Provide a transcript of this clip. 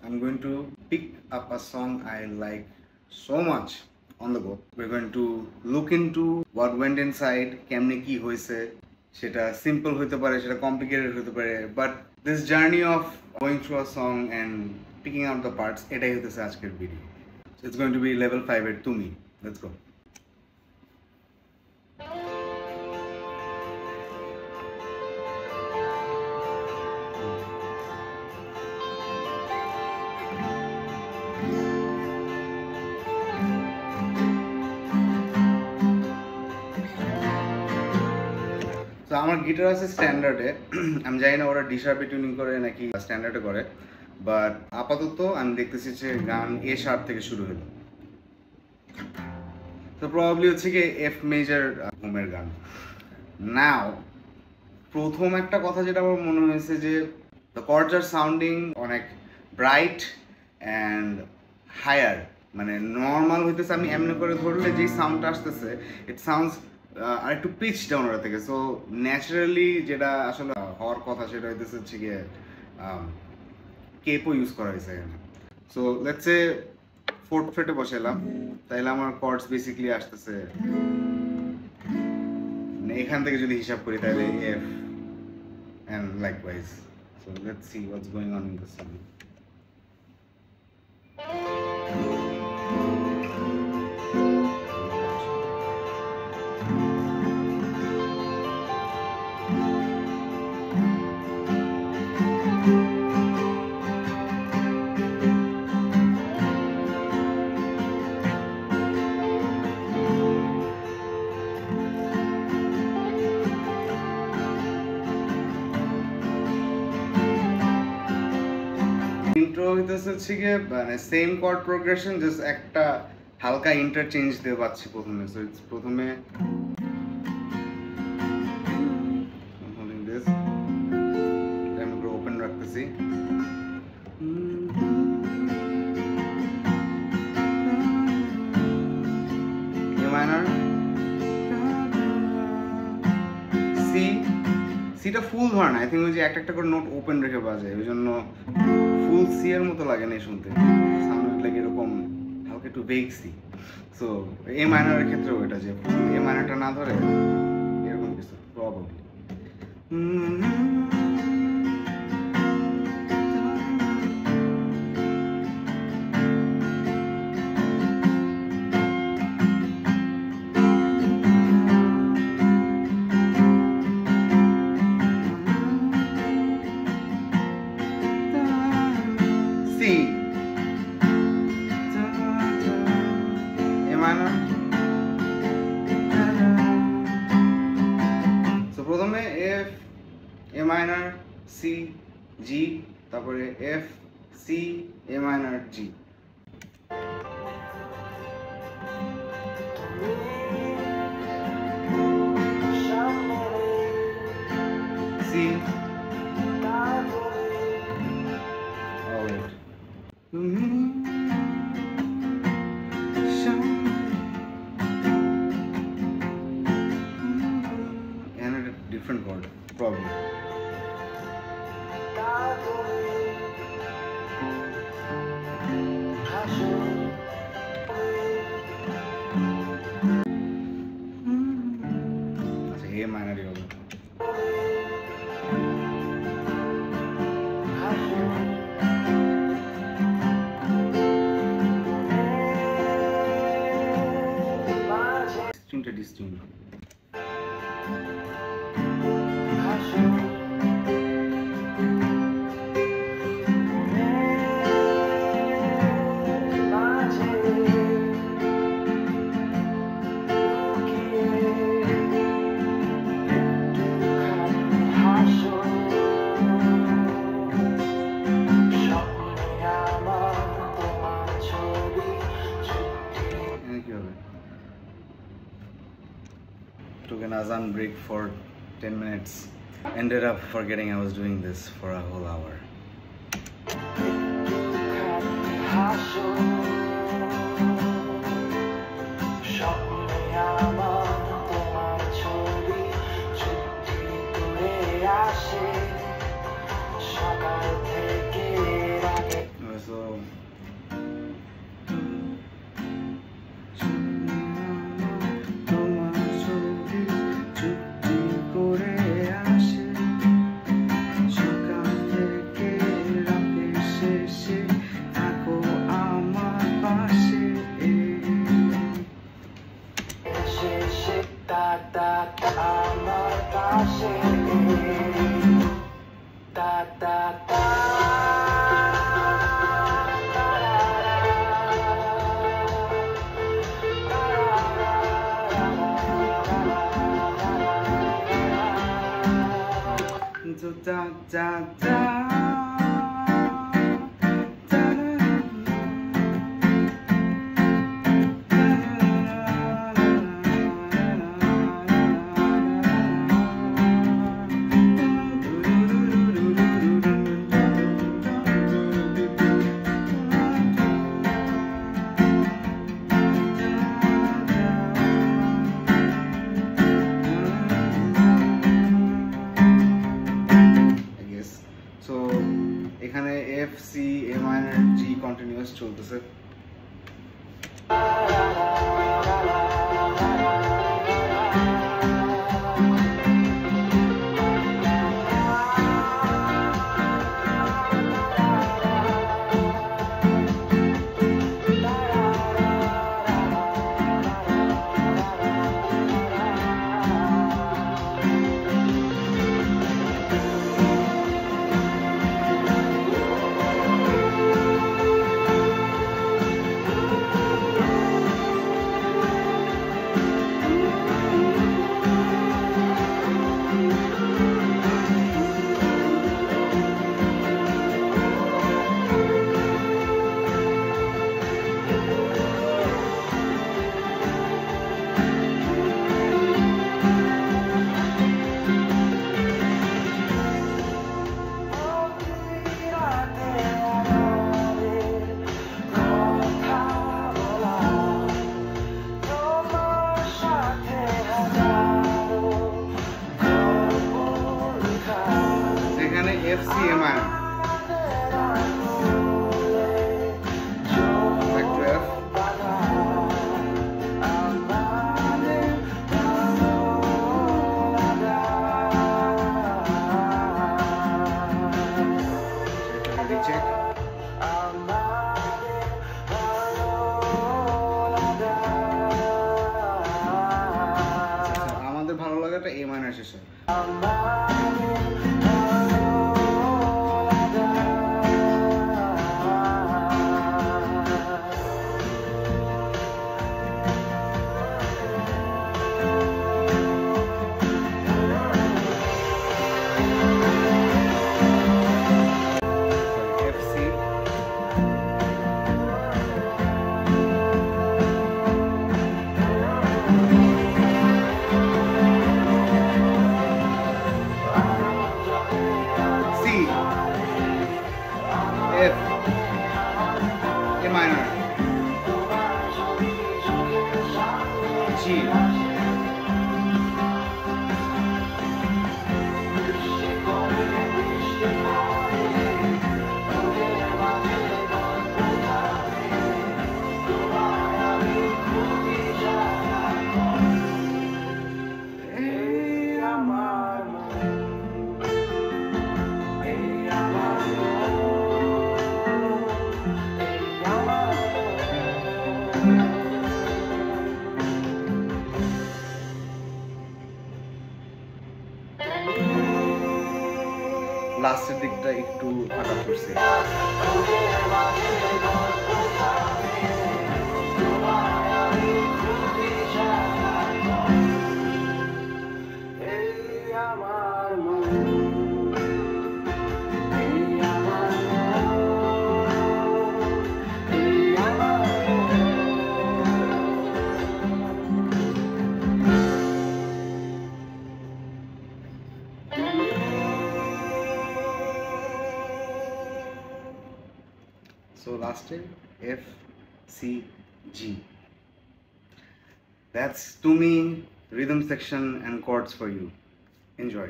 I'm going to pick up a song I like so much on the go. We're going to look into what went inside, কেমনে কি হয়েছে, সেটা simple হতে পারে, সেটা complicated হতে পারে, but this journey of going through a song and picking out the parts, এটাই হতেছে আজকের video. So it's going to be level 5 এর তুমি. Let's go. তো আমার গিটার আছে স্ট্যান্ডার্ডে, আমি জানি না ওরা ডি শার্পে টিউনিং করে নাকি স্ট্যান্ডার্ডে করে, বাট আপাতত আমি দেখতেছি যে গান এ শার্প থেকে শুরু হলো, তো প্রবাবলি হচ্ছে কি এফ মেজর ঘুমের গান। নাও প্রথম একটা কথা যেটা আমার মনে হয়েছে যে দ্য কর্ডস আর সাউন্ডিং অনেক ব্রাইট অ্যান্ড হায়ার, মানে নর্মাল হইতেছে আমি এমনি করে ধরলে যেই সাউন্ডটা আসতেছে ইট সাউন্ডস আর একটু পিচ ডাউন ওরা থেকে। সো ন্যাচারালি যেটা আসলে হওয়ার কথা সেটা হইতেছে হচ্ছে গিয়ে কেপও ইউজ করা হয়েছে এখানে। সো লেটস সে ফোর্থ ফ্রেটে বসাইলাম, তাইলে আমার কর্ডস বেসিক্যালি আসতেছে এখান থেকে যদি হিসাব করি তাহলে F and likewise. So let's see what's going on in the song. Intro হচ্ছে গিয়ে মানে সেম কর্ড প্রোগ্রেশন, জাস্ট একটা হালকা ইন্টারচেঞ্জ দিয়ে পাচ্ছি প্রথমে। সো ইটস প্রথমে আমি ওপেন রাখতেছি, এ মাইনর, সি, সিটা ফুল ধরে না, আই থিঙ্ক ওই যে একটা একটা করে নোট ওপেন রেখে বাজায়, ওই জন্য ফুল সি এর মতো লাগে না শুনতে, সাউন্ড লাগে এরকম হালকা একটু বেগ সি। সো এ মাইনরের ক্ষেত্রেও এটা যে এ মাইনরটা না ধরে এরকম কিছু প্রবাবলি। প্রথমে F, A minor, C, G, তারপরে F, C, A minor, G. C, different chord probably. আচ্ছা এ মাইনরই হবে। স্ট্রিংটা ডিস্টিং, took an azan break for 10 minutes, ended up forgetting I was doing this for a whole hour. শেষে থাকো আমার পাশে শেষে আমার পাশে এখানে F C A minor G continuous চলতেছে F C A minor. Back to F. Check. আমাদের ভালো লাগাটা A minor শেষে F, A minor, G, লাস্টের দিকটা একটু ফাটা পড়ছে So last name F C G. That's to me rhythm section and chords for you. Enjoy.